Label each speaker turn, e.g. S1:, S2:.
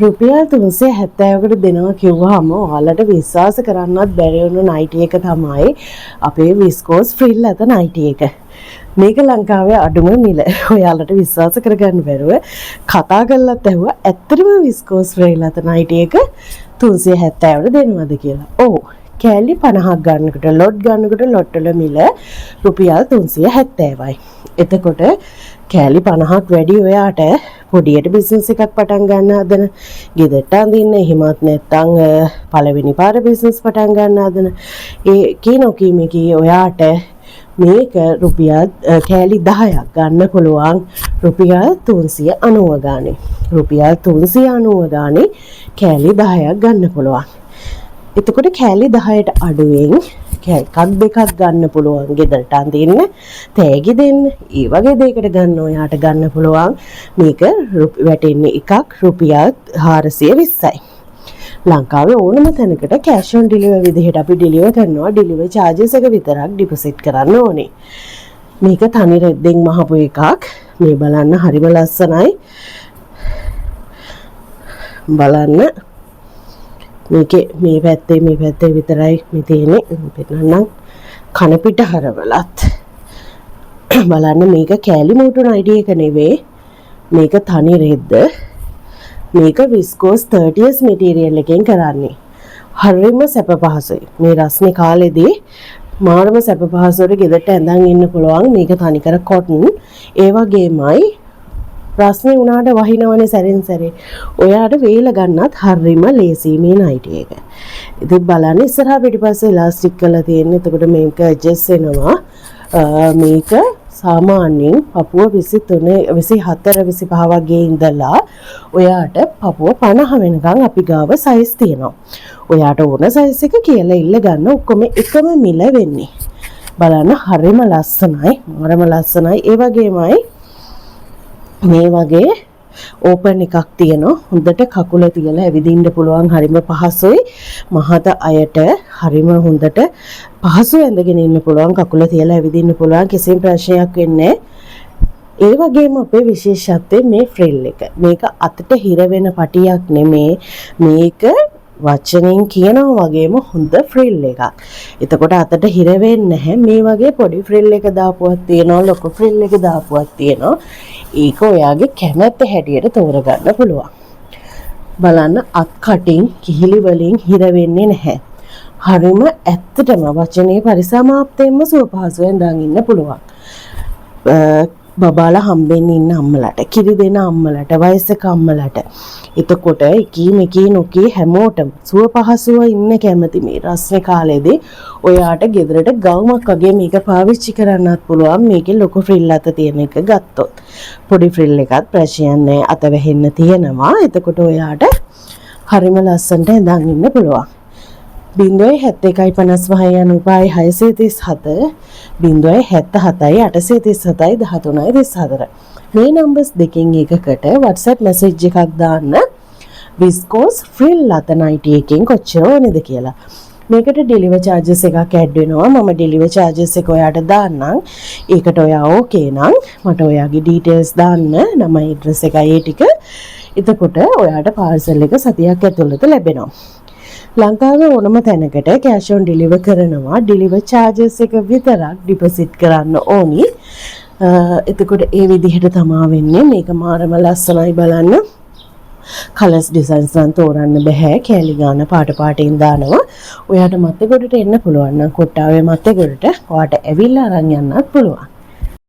S1: රුපියල් 370කට දෙනවා කිව්වහම ඔයාලට විශ්වාස කරන්නත් බැරි වුණු නයිටි එක තමයි අපේ විස්කෝස් ෆ්‍රිල් ඇත නයිටි එක. මේක ලංකාවේ අඩුම මිල. ඔයාලට විශ්වාස කරගන්න බැරුව කතා කරලත් ඇහුවා ඇත්තටම විස්කෝස් ෆ්‍රිල් ඇත නයිටි එක 370ට දෙනවද කියලා. ඔව්. කෑලි 50ක් ගන්නකොට ලොට් ගන්නකොට ලොට් වල මිල රුපියල් 370යි. එතකොට කෑලි 50ක් වැඩි ඔයාට පොඩියට බිස්නස් එකක් පටන් ගන්න හදන ගෙදරට අඳින්න එහෙමත් නැත්නම් පළවෙනි පාර බිස්නස් පටන් ගන්න හදන ඒ කීනෝකීමේකී ඔයාට මේක රුපියල් කෑලි 10ක් ගන්න පුළුවන් රුපියල් 390 ගානේ. රුපියල් 390 ගානේ කෑලි 10ක් ගන්න පුළුවන්. එතකොට කෑලි 10ට අඩුවෙන් එකක් දෙකක් ගන්න පුළුවන් ගෙදරට අඳින්න තෑගි දෙන්න ඒ වගේ දෙයකට ගන්න ඔයාට ගන්න පුළුවන් මේක වැටෙන්නේ එකක් රුපියල් 420යි. ලංකාවේ ඕනම තැනකට කැෂ් ඔන් ඩෙලිවරි විදිහට අපි ඩෙලිවර් කරනවා ඩෙලිවරි චාර්ජස් එක විතරක් ඩිපොසිට් කරන්න ඕනේ. මේක තනි රෙද්දෙන් මහපු එකක්. මේ බලන්න හරිම ලස්සනයි. බලන්න මේකේ මේ පැත්තේ විතරයි මේ තියෙන්නේ පෙන්නන්නම් කන පිට හරවලත් බලන්න මේක කෑලි මූටු නයිටි එක නෙවෙයි මේක තනි රෙද්ද මේක විස්කෝස් 30s මැටීරියල් එකෙන් කරන්නේ හරිම සැප පහසුයි මේ රස්නේ කාලෙදී මාරම සැප පහසුවට ගෙදරට ඇඳන් ඉන්න පුළුවන් මේක තනිකර කොටන් ඒ වගේමයි රස්නේ උනාට වහිනවනේ සැරෙන් සැරේ. ඔයාට වේල ගන්නත් හරිම ලේසි මේ නයිටි එක. ඉතින් බලන්න ඉස්සරහා පිටිපස්සේ ඉලාස්ටික් කරලා තියෙන. එතකොට මේක ඇඩ්ජස්ට් වෙනවා. මේක සාමාන්‍යයෙන් පපුව 23 24 25 වගේ ඉඳලා ඔයාට පපුව 50 වෙනකන් අපි ගාව සයිස් තියෙනවා. ඔයාට ඕන සයිස් එක කියලා ඉල්ල ගන්න ඔක්කොම එකම මිල වෙන්නේ. බලන්න හරිම ලස්සනයි. මරම ලස්සනයි. ඒ වගේමයි මේ වගේ ඕපන් එකක් තියෙනවා හොඳට කකුල තියලා ඇවිදින්න පුළුවන් හරිම පහසුයි මහත අයට හරිම හොඳට පහසු ඇඳගෙන ඉන්න පුළුවන් කකුල තියලා ඇවිදින්න පුළුවන් කිසිම ප්‍රශ්නයක් වෙන්නේ ඒ වගේම අපේ විශේෂත්වය මේ ෆ්‍රිල් එක මේක අතට හිර වෙන පටියක් නෙමේ මේක වචනෙන් කියනවා වගේම හොඳ ෆ්‍රිල් එකක්. එතකොට අතට හිර වෙන්නේ නැහැ. මේ වගේ පොඩි ෆ්‍රිල් එක දාපුවක් තියෙනවා, ලොකු ෆ්‍රිල් එක දාපුවක් තියෙනවා. ඒක ඔයාගේ කැමැත්ත හැටියට තෝරගන්න පුළුවන්. බලන්න අත් කටින් කිහිලි වලින් හිර වෙන්නේ නැහැ. හරිම ඇත්තටම වචනේ පරිසමාප්තයෙන්ම සුවපහසුවෙන් දාගෙන ඉන්න පුළුවන්. බබාලා හම්බෙන්න ඉන්න අම්මලට, කිරි දෙන අම්මලට, වයසක අම්මලට. එතකොට එකී නොකී හැමෝටම සුව පහසුව ඉන්න කැමති මේ රස්නේ කාලේදී ඔයාට ගෙදරට ගවුමක් වගේ මේක පාවිච්චි කරන්නත් පුළුවන්. මේකේ ලොකු ෆ්‍රිල් අත තියෙන එක ගත්තොත්. පොඩි ෆ්‍රිල් එකත් ප්‍රශ්නයක් නැහැ. අත වැහෙන්න තියෙනවා. එතකොට ඔයාට හරිම ලස්සනට ඉඳන් ඉන්න පුළුවන්. 0.7155 යනුපායි 637 0.77යි 837යි 1334 මේ නම්බර්ස් දෙකෙන් එකකට WhatsApp message එකක් දාන්න විස්කෝස් ෆ්‍රිල් අත නයිටි එකෙන් කොච්චර ඕනේද කියලා. මේකට ඩෙලිවර් charges එකක් ඇඩ් වෙනවා. මම ඩෙලිවර් charges එක ඔයාට දාන්නම්. ඒකට ඔයා ඕකේ නම් මට ඔයාගේ details දාන්න නම address එකයි ඒ ටික. එතකොට ඔයාට parcel එක සතියක් ඇතුළත ලැබෙනවා. ලංකාවේ ඕනම තැනකට කැෂ් ඔන් ඩෙලිවර් කරනවා. ඩෙලිවර් charges එක විතරක් ඩිපොසිට් කරන්න ඕනි. එතකොට ඒ විදිහට තමයි වෙන්නේ. මේක මාරම ලස්සනයි බලන්න. කලර්ස් ඩිසයින්ස් නම් තෝරන්න බෑ. කෑලි ගාන පාටින් දානවා. ඔයාට මත්තේ ගොඩට එන්න පුළුවන් නම් කොට්ටාවේ මත්තේ ගොඩට ඔයාට ඇවිල්ලා අරන් යන්නත් පුළුවන්.